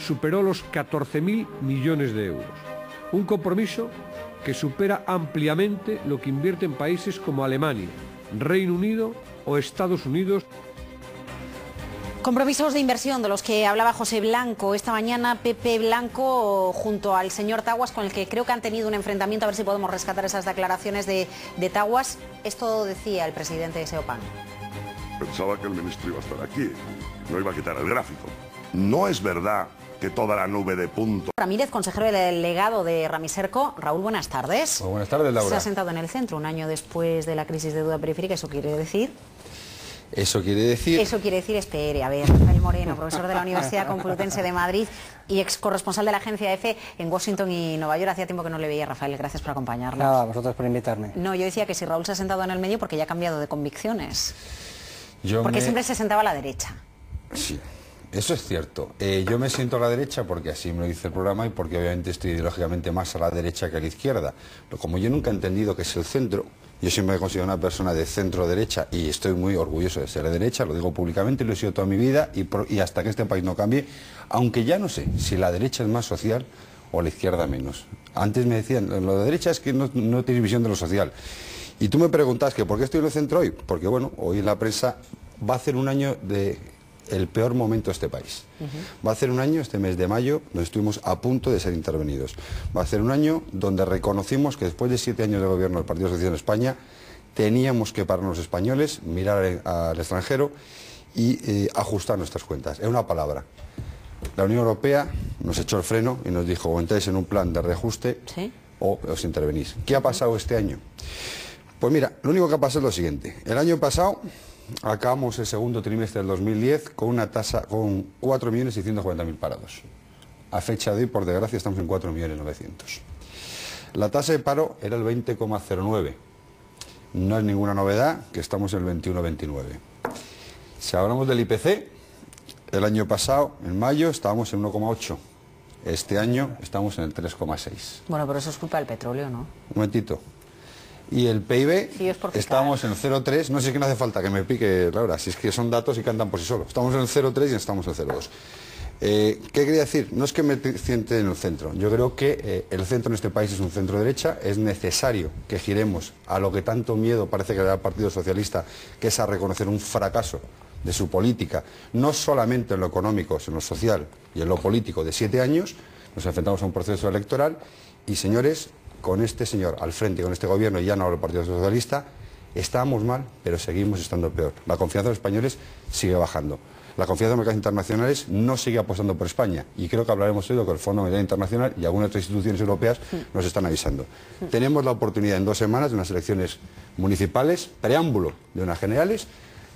superó los 14.000 millones de euros. Un compromiso que supera ampliamente lo que invierten países como Alemania, Reino Unido o Estados Unidos. Compromisos de inversión de los que hablaba José Blanco esta mañana, Pepe Blanco, junto al señor Taguas, con el que creo que han tenido un enfrentamiento, a ver si podemos rescatar esas declaraciones de Taguas. Esto decía el presidente de SEOPAN. Pensaba que el ministro iba a estar aquí, no iba a quitar el gráfico. No es verdad que toda la nube de puntos... Ramírez, consejero delegado de Ramiserco. Raúl, buenas tardes. Muy buenas tardes, Laura. Se ha sentado en el centro un año después de la crisis de deuda periférica, ¿eso quiere decir? Eso quiere decir, espere, a ver, Rafael Moreno, profesor de la Universidad Complutense de Madrid y ex corresponsal de la agencia EFE en Washington y Nueva York. Hacía tiempo que no le veía, Rafael, gracias por acompañarnos. Nada, vosotros por invitarme. No, yo decía que si Raúl se ha sentado en el medio porque ya ha cambiado de convicciones. Porque siempre se sentaba a la derecha. Sí, eso es cierto. Yo me siento a la derecha porque así me lo dice el programa y porque obviamente estoy ideológicamente más a la derecha que a la izquierda. Pero como yo nunca he entendido que es el centro, yo siempre me considero una persona de centro-derecha y estoy muy orgulloso de ser de derecha, lo digo públicamente, lo he sido toda mi vida y hasta que este país no cambie, aunque ya no sé si la derecha es más social o la izquierda menos. Antes me decían, lo de derecha es que no tiene visión de lo social. Y tú me preguntas que ¿por qué estoy en el centro hoy? Porque bueno, hoy en la prensa va a hacer un año de el peor momento de este país. Va a hacer un año, este mes de mayo, donde estuvimos a punto de ser intervenidos. Va a ser un año donde reconocimos que después de 7 años de gobierno del Partido Socialista en España, teníamos que parar los españoles, mirar al extranjero y ajustar nuestras cuentas. Es una palabra. La Unión Europea nos echó el freno y nos dijo, o entráis en un plan de reajuste, ¿sí?, o os intervenís. ¿Qué ha pasado este año? Pues mira, lo único que ha pasado es lo siguiente. El año pasado acabamos el segundo trimestre del 2010 con una tasa con 4.640.000 parados. A fecha de hoy, por desgracia, estamos en 4.900.000. La tasa de paro era el 20,09. No es ninguna novedad que estamos en el 21,29. Si hablamos del IPC, el año pasado, en mayo, estábamos en 1,8. Este año estamos en el 3,6. Bueno, pero eso es culpa del petróleo, ¿no? Un momentito. Y el PIB, sí, estamos en el 0,3, no sé si es que no hace falta que me pique, Laura, si es que son datos y cantan por sí solos. Estamos en el 0,3 y estamos en el 0,2. ¿Qué quería decir? No es que me siente en el centro, yo creo que el centro en este país es un centro derecha, es necesario que giremos a lo que tanto miedo parece que le da al Partido Socialista, que es a reconocer un fracaso de su política, no solamente en lo económico, sino en lo social y en lo político de 7 años, nos enfrentamos a un proceso electoral y, señores, con este señor al frente, con este gobierno, y ya no hablo del Partido Socialista, estábamos mal, pero seguimos estando peor. La confianza de los españoles sigue bajando. La confianza de los mercados internacionales no sigue apostando por España. Y creo que hablaremos hoy de lo que el Fondo Monetario Internacional y algunas otras instituciones europeas nos están avisando. Tenemos la oportunidad en 2 semanas de unas elecciones municipales, preámbulo de unas generales,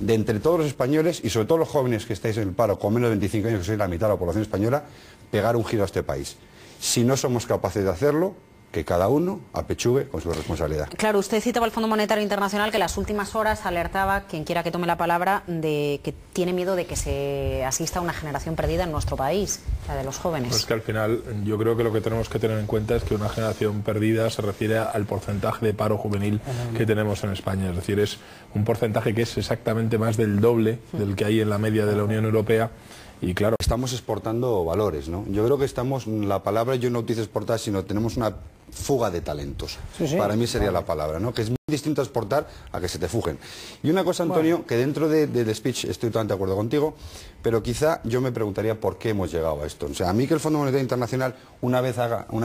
de entre todos los españoles y sobre todo los jóvenes que estáis en el paro con menos de 25 años, que sois la mitad de la población española, pegar un giro a este país. Si no somos capaces de hacerlo, que cada uno apechugue con su responsabilidad. Claro, usted citaba al Fondo Monetario Internacional que en las últimas horas alertaba, quien quiera que tome la palabra, de que tiene miedo de que se asista a una generación perdida en nuestro país, la de los jóvenes. Pues que al final yo creo que lo que tenemos que tener en cuenta es que una generación perdida se refiere al porcentaje de paro juvenil que tenemos en España. Es decir, es un porcentaje que es exactamente más del doble del que hay en la media de la Unión Europea. Y claro, estamos exportando valores, ¿no? Yo creo que estamos, la palabra yo no utilizo exportar, sino tenemos una fuga de talentos. Sí. Para mí sería la palabra, ¿no? Que es muy distinto a exportar a que se te fugen. Y una cosa, Antonio, que dentro del speech estoy totalmente de acuerdo contigo, pero quizá yo me preguntaría por qué hemos llegado a esto. O sea, a mí que el Fondo Monetario Internacional una vez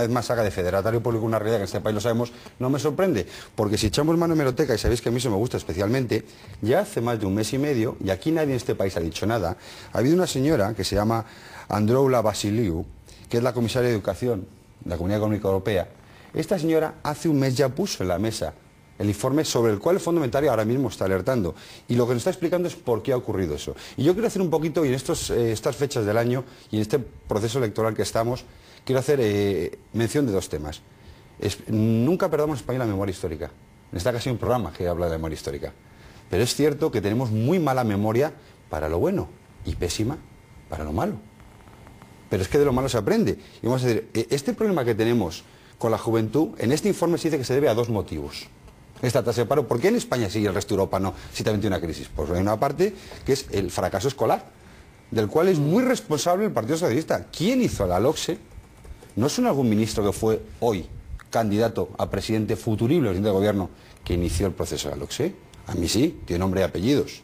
más haga de federatario público una realidad que en este país lo sabemos, no me sorprende, porque si echamos mano a hemeroteca, y sabéis que a mí eso me gusta especialmente, ya hace más de 1 mes y medio, y aquí nadie en este país ha dicho nada, ha habido una señora que se llama Androula Vasiliou, que es la comisaria de Educación de la Comunidad Económica Europea. Esta señora hace 1 mes ya puso en la mesa el informe sobre el cual el Fondo Monetario ahora mismo está alertando. Y lo que nos está explicando es por qué ha ocurrido eso. Y yo quiero hacer un poquito, y en estas fechas del año y en este proceso electoral que estamos, quiero hacer mención de 2 temas. Nunca perdamos en España la memoria histórica. En esta ocasión hay un programa que habla de la memoria histórica. Pero es cierto que tenemos muy mala memoria para lo bueno y pésima para lo malo. Pero es que de lo malo se aprende. Y vamos a decir, este problema que tenemos con la juventud, en este informe se dice que se debe a 2 motivos. Esta tasa de paro, ¿por qué en España sí y el resto de Europa no, si también tiene una crisis? Pues hay una parte que es el fracaso escolar. del cual es muy responsable el Partido Socialista. ¿Quién hizo la LOCSE? ¿No es algún ministro que fue hoy candidato a presidente futurible, presidente de gobierno, que inició el proceso de la LOCSE? A mí sí, tiene nombre y apellidos.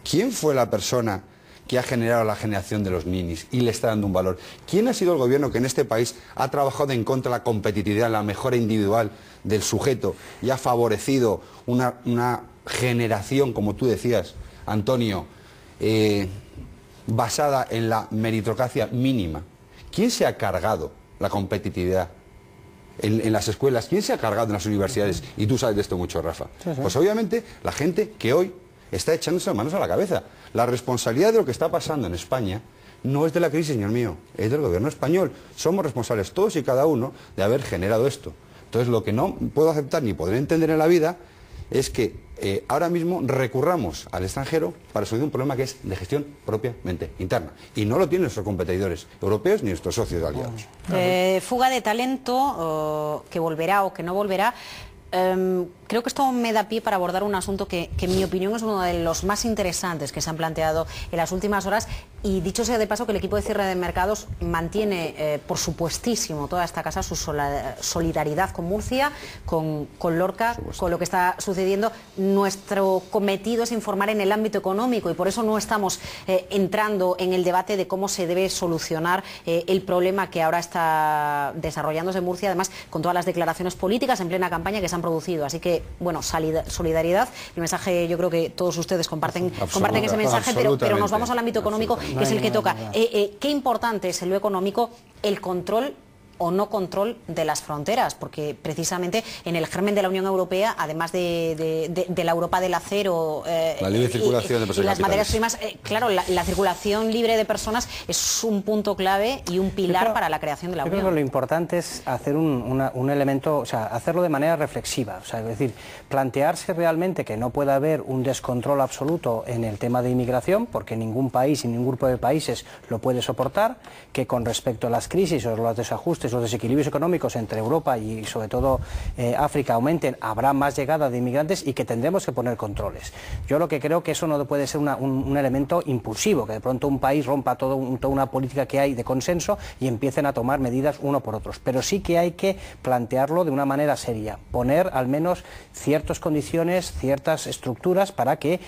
¿Quién fue la persona que ha generado la generación de los ninis y le está dando un valor? ¿Quién ha sido el gobierno que en este país ha trabajado en contra de la competitividad, la mejora individual del sujeto y ha favorecido una generación, como tú decías, Antonio, basada en la meritocracia mínima? ¿Quién se ha cargado la competitividad en las escuelas? ¿Quién se ha cargado en las universidades? Y tú sabes de esto mucho, Rafa. Sí, sí. Pues obviamente la gente que hoy está echándose las manos a la cabeza. La responsabilidad de lo que está pasando en España no es de la crisis, señor mío, es del gobierno español. Somos responsables todos y cada uno de haber generado esto. Entonces lo que no puedo aceptar ni poder entender en la vida es que ahora mismo recurramos al extranjero para resolver un problema que es de gestión propiamente interna. Y no lo tienen nuestros competidores europeos ni nuestros socios aliados. Fuga de talento, que volverá o que no volverá. Creo que esto me da pie para abordar un asunto que en mi opinión es uno de los más interesantes que se han planteado en las últimas horas, y dicho sea de paso que el equipo de cierre de mercados mantiene por supuestísimo toda esta casa su solidaridad con Murcia, con Lorca, con lo que está sucediendo. Nuestro cometido es informar en el ámbito económico y por eso no estamos entrando en el debate de cómo se debe solucionar el problema que ahora está desarrollándose en Murcia, además con todas las declaraciones políticas en plena campaña que se han producido. Así que, bueno, solidaridad. El mensaje, yo creo que todos ustedes comparten ese mensaje, pero nos vamos al ámbito económico, que es el que toca. Qué importante es en lo económico el control o no control de las fronteras, porque precisamente en el germen de la Unión Europea, además de la Europa del acero la libre circulación de personas y las materias primas, claro, la circulación libre de personas es un punto clave y un pilar para la creación de la Unión. Yo creo que lo importante es hacer un elemento, o sea, hacerlo de manera reflexiva, o sea, es decir, plantearse realmente que no puede haber un descontrol absoluto en el tema de inmigración, porque ningún país y ningún grupo de países lo puede soportar, que con respecto a las crisis o los desajustes, los desequilibrios económicos entre Europa y sobre todo África aumenten, habrá más llegada de inmigrantes y que tendremos que poner controles. Yo lo que creo que eso no puede ser un elemento impulsivo, que de pronto un país rompa toda una política que hay de consenso y empiecen a tomar medidas uno por otros, pero sí que hay que plantearlo de una manera seria, poner al menos ciertas condiciones, ciertas estructuras para que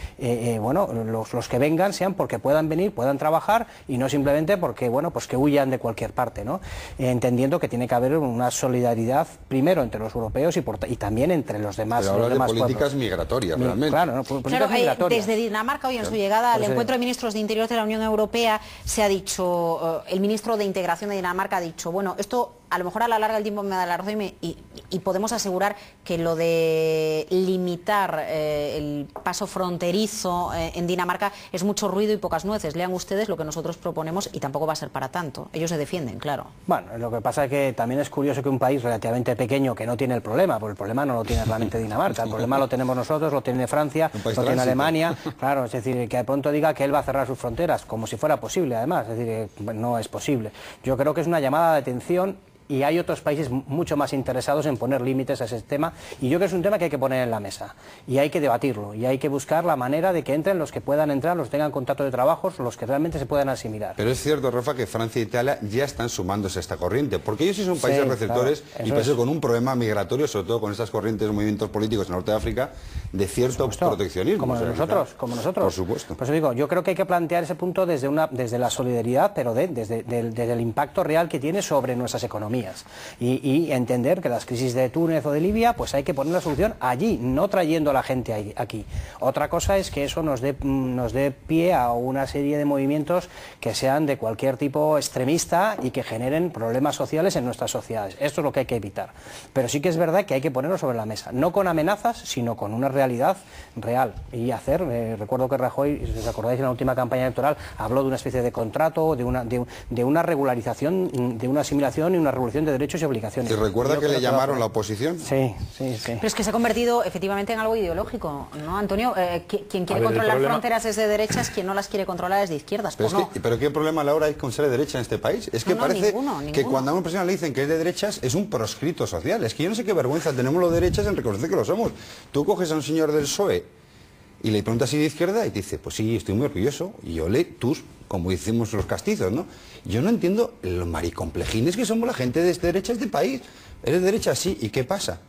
bueno, los que vengan sean porque puedan venir, puedan trabajar y no simplemente porque, bueno, pues que huyan de cualquier parte, ¿no? Entendiendo que tiene que haber una solidaridad primero entre los europeos y también entre los demás. Pero hablar de políticas migratorias, realmente. Claro, ¿no? Políticas migratorias. Desde Dinamarca, hoy en su llegada al encuentro de ministros de Interior de la Unión Europea, se ha dicho, el ministro de Integración de Dinamarca ha dicho, bueno, esto a lo mejor a la larga el tiempo me da la razón y podemos asegurar que lo de limitar el paso fronterizo en Dinamarca es mucho ruido y pocas nueces. Lean ustedes lo que nosotros proponemos y tampoco va a ser para tanto. Ellos se defienden, claro. Bueno, lo que pasa es que también es curioso que un país relativamente pequeño que no tiene el problema, porque el problema no lo tiene realmente Dinamarca, el problema lo tenemos nosotros, lo tiene Francia, lo tiene Alemania, claro, es decir, que de pronto diga que él va a cerrar sus fronteras, como si fuera posible además, es decir, no es posible. Yo creo que es una llamada de atención. Y hay otros países mucho más interesados en poner límites a ese tema, y yo creo que es un tema que hay que poner en la mesa y hay que debatirlo y hay que buscar la manera de que entren los que puedan entrar, los que tengan contrato de trabajos, los que realmente se puedan asimilar. Pero es cierto, Rafa, que Francia e Italia ya están sumándose a esta corriente, porque ellos sí son países receptores, claro, y países con un problema migratorio, sobre todo con estas corrientes de movimientos políticos en el norte de África, de cierto proteccionismo. Como nosotros. Por supuesto. Por eso digo, yo creo que hay que plantear ese punto desde la solidaridad, pero desde el impacto real que tiene sobre nuestras economías. Y entender que las crisis de Túnez o de Libia, pues hay que poner la solución allí, no trayendo a la gente aquí. Otra cosa es que eso nos dé pie a una serie de movimientos que sean de cualquier tipo extremista y que generen problemas sociales en nuestras sociedades. Esto es lo que hay que evitar. Pero sí que es verdad que hay que ponerlo sobre la mesa, no con amenazas, sino con una realidad real. Y recuerdo que Rajoy, si os acordáis, en la última campaña electoral habló de una especie de contrato, de una regularización, de una asimilación y una regulación de derechos y obligaciones. ¿Y recuerda que le llamaron la oposición? Sí. Pero es que se ha convertido efectivamente en algo ideológico, ¿no, Antonio? Quien quiere controlar fronteras es de derechas, quien no las quiere controlar es de izquierdas. Pero ¿qué problema, Laura, hay con ser de derecha en este país? Es que parece ninguno. Que cuando a una persona le dicen que es de derechas es un proscrito social. Es que yo no sé qué vergüenza tenemos los derechas en reconocer que lo somos. Tú coges a un señor del PSOE Y le preguntas si de izquierda y te dice, pues sí, estoy muy orgulloso. Y yo le, tus, como decimos los castizos, ¿no? Yo no entiendo los maricomplejines que somos la gente de derecha de este país. Eres de derecha, sí, ¿y qué pasa?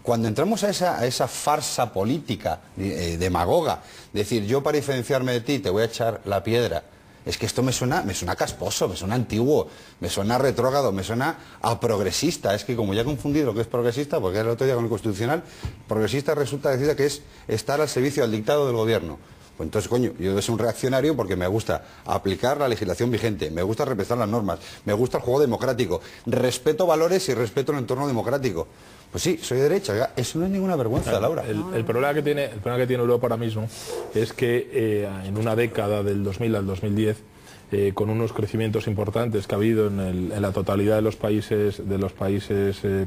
Cuando entramos a esa farsa política demagoga, decir, yo para diferenciarme de ti te voy a echar la piedra, es que esto me suena casposo, me suena antiguo, me suena retrógrado, me suena a progresista. Es que como ya he confundido lo que es progresista, porque era el otro día con el Constitucional, progresista resulta decir que es estar al servicio del dictado del gobierno. Pues entonces, coño, yo debo ser un reaccionario porque me gusta aplicar la legislación vigente, me gusta respetar las normas, me gusta el juego democrático, respeto valores y respeto el entorno democrático. Pues sí, soy de derecha, oiga, eso no es ninguna vergüenza, Laura. El problema que tiene Europa ahora mismo es que en una década del 2000 al 2010, con unos crecimientos importantes que ha habido en la totalidad de los países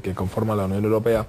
que conforman la Unión Europea,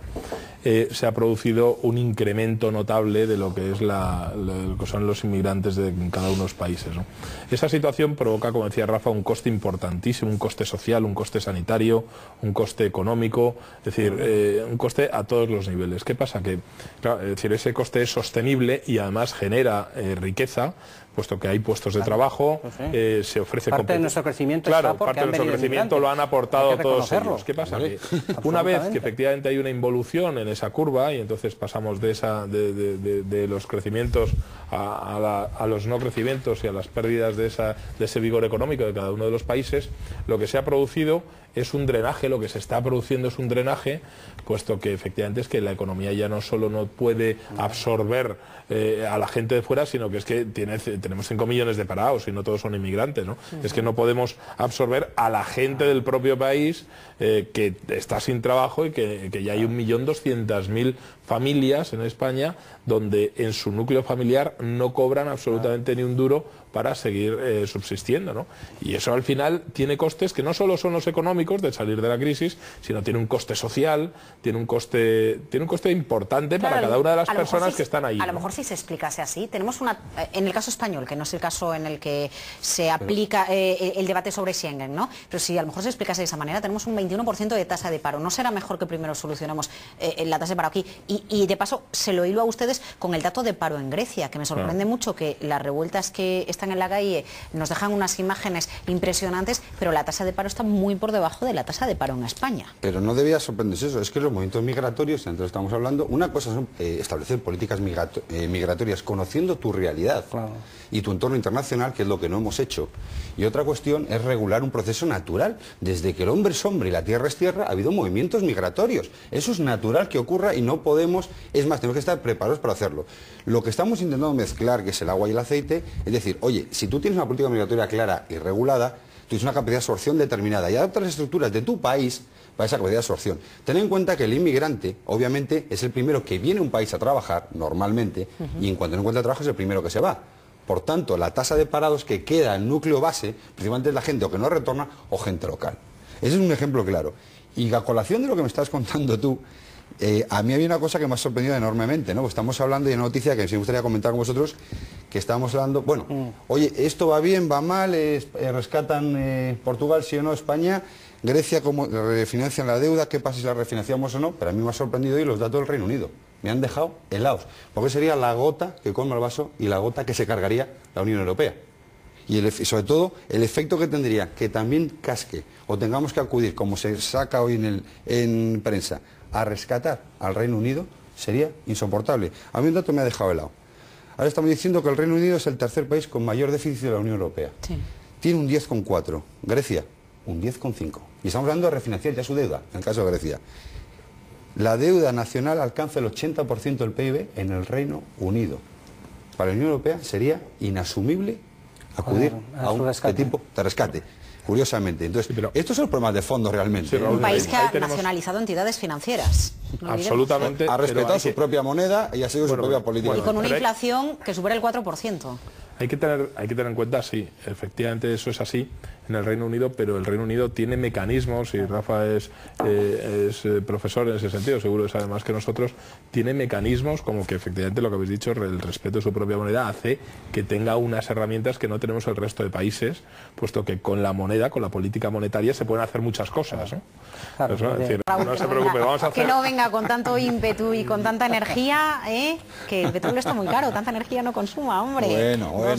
se ha producido un incremento notable de lo que es lo que son los inmigrantes de cada uno de los países, ¿no? Esa situación provoca, como decía Rafa, un coste importantísimo, un coste social, un coste sanitario, un coste económico, es decir, un coste a todos los niveles. ¿Qué pasa? Que, claro, es decir, ese coste es sostenible y además genera riqueza, puesto que hay puestos de trabajo, se ofrece... Parte de nuestro crecimiento claro, está porque parte de nuestro crecimiento lo han aportado todos ellos. ¿Qué pasa? ¿Vale? Que una vez que efectivamente hay una involución en esa curva y entonces pasamos de los crecimientos a los no crecimientos y a las pérdidas de ese vigor económico de cada uno de los países, lo que se ha producido es un drenaje, lo que se está produciendo es un drenaje, puesto que efectivamente es que la economía ya no solo no puede absorber a la gente de fuera, sino que es que tenemos 5 millones de parados y no todos son inmigrantes, ¿no? Es que no podemos absorber a la gente del propio país que está sin trabajo y que ya hay 1.200.000 familias en España donde en su núcleo familiar no cobran absolutamente ni un duro para seguir subsistiendo, ¿no? Y eso al final tiene costes que no solo son los económicos de salir de la crisis, sino tiene un coste social, tiene un coste importante, claro, para cada una de las personas que están ahí. A lo mejor si se explicase así, tenemos en el caso español, que no es el caso en el que se aplica el debate sobre Schengen, ¿no? Pero si a lo mejor se explicase de esa manera, tenemos un 21% de tasa de paro. ¿No será mejor que primero solucionemos la tasa de paro aquí? Y de paso, se lo hilo a ustedes con el dato de paro en Grecia, que me sorprende mucho que las revueltas que están en la calle nos dejan unas imágenes impresionantes, pero la tasa de paro está muy por debajo de la tasa de paro en España. Pero no debía sorprenderse eso, es que los movimientos migratorios, entonces estamos hablando, una cosa son establecer políticas migratorias conociendo tu realidad, claro, y tu entorno internacional, que es lo que no hemos hecho. Y otra cuestión es regular un proceso natural. Desde que el hombre es hombre y la tierra es tierra, ha habido movimientos migratorios. Eso es natural que ocurra y no podemos, es más, tenemos que estar preparados para hacerlo. Lo que estamos intentando mezclar, que es el agua y el aceite, es decir, oye, si tú tienes una política migratoria clara y regulada, tú tienes una capacidad de absorción determinada y adaptas las estructuras de tu país para esa capacidad de absorción. Ten en cuenta que el inmigrante, obviamente, es el primero que viene a un país a trabajar, normalmente, y en cuanto no encuentra trabajo es el primero que se va. Por tanto, la tasa de parados que queda en núcleo base, principalmente es la gente o que no retorna o gente local. Ese es un ejemplo claro. Y a colación de lo que me estás contando tú, a mí había una cosa que me ha sorprendido enormemente, ¿no? Pues estamos hablando de una noticia que me gustaría comentar con vosotros, que estábamos hablando, bueno, oye, esto va bien, va mal, rescatan Portugal, sí o no, España, Grecia, ¿cómo refinancian la deuda? ¿Qué pasa si la refinanciamos o no? Pero a mí me ha sorprendido hoy los datos del Reino Unido. Me han dejado helados, porque sería la gota que colma el vaso y la gota que se cargaría la Unión Europea. Y sobre todo el efecto que tendría que también casque o tengamos que acudir, como se saca hoy en prensa, a rescatar al Reino Unido, sería insoportable. A mí un dato me ha dejado helado. Ahora estamos diciendo que el Reino Unido es el tercer país con mayor déficit de la Unión Europea. Sí. Tiene un 10,4. Grecia, un 10,5. Y estamos hablando de refinanciar ya su deuda, en el caso de Grecia. La deuda nacional alcanza el 80% del PIB en el Reino Unido. Para la Unión Europea sería inasumible acudir a un tipo de rescate. Curiosamente. Entonces, sí, pero estos son los problemas de fondo realmente. Sí, un país que ha nacionalizado entidades financieras. No absolutamente. Ha respetado su propia moneda y ha seguido su propia política. Y con una inflación que supera el 4%. Hay que tener en cuenta, sí, efectivamente eso es así en el Reino Unido, pero el Reino Unido tiene mecanismos, y Rafa es profesor en ese sentido, seguro que sabe más que nosotros, tiene mecanismos como que efectivamente lo que habéis dicho, el respeto de su propia moneda hace que tenga unas herramientas que no tenemos el resto de países, puesto que con la moneda, con la política monetaria se pueden hacer muchas cosas, ¿no? Claro, Eso, es decir, no se preocupe, vamos a hacer... Que no venga con tanto ímpetu y con tanta energía, que el petróleo está muy caro, tanta energía no consuma, hombre. Bueno.